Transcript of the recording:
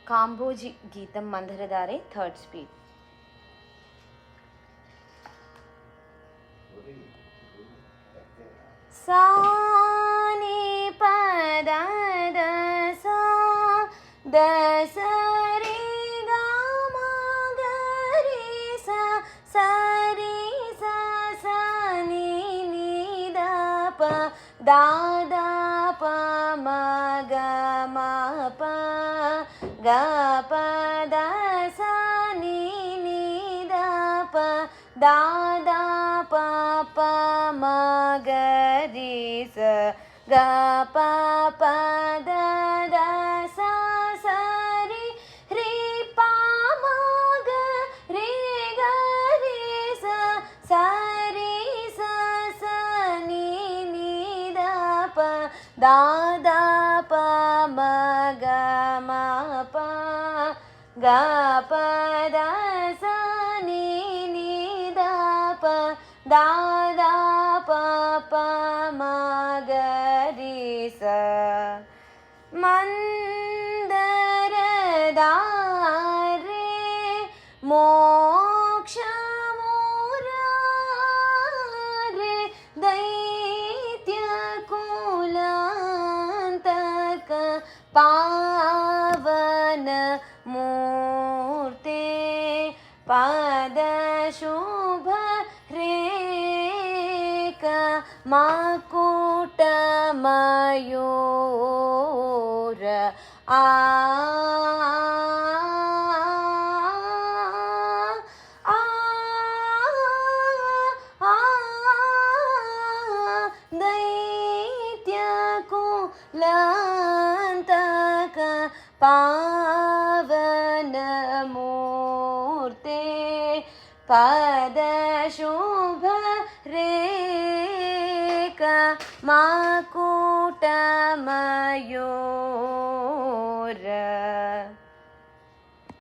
काम्बोजि गीतं मन्धरधारे third speed. सा नि प द द सा द स रे ग म ग रे सा सा रे सा सा नि नि द प द द प म ग म प ग प द सा नि नि द प द द प प म ग रे सा ग प प द द सा सा रे रे प म ग रे ग रे सा सा रे सा सा नि नि द प द द प म ग म प ग प द सा नि नि ದ ಪ ದ ದ ಪ ಪ ಮ ಗ ರಿ ಸ ಮಂದರಧಾರೆ ಮೋಕ್ಷ ಮುರಾರೆ ದೈತ್ಯ ಕುಲಾಂತಕ ಪಾವನ ಮೂರ್ತೆ ಪಾದ ಶುಭ ರೇಖ ಮಕುಟ ಮಯೂರ ಆ ದೈತ್ಯ ಕುಲಾಂತಕ ಪಾವನ ಮೂರ್ತೆ ಪದ ಶುಭ ರೇಖ ಮಕುಟ ಮಯೂರ.